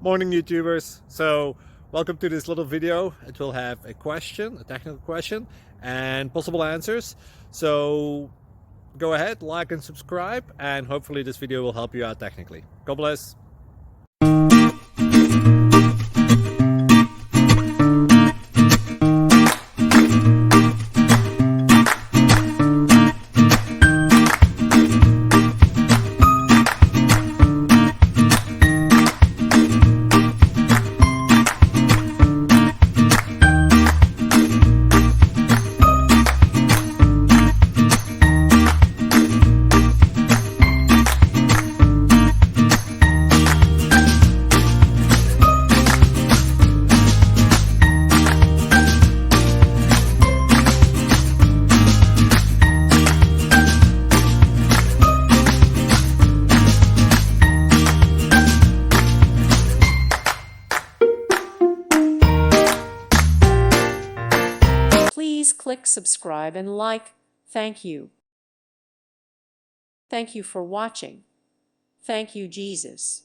Morning YouTubers. So welcome to this little video. It will have a question, a technical question, and possible answers. So go ahead, like and subscribe, and hopefully this video will help you out technically. God bless. Please click subscribe and like. Thank you. Thank you for watching. Thank you, Jesus.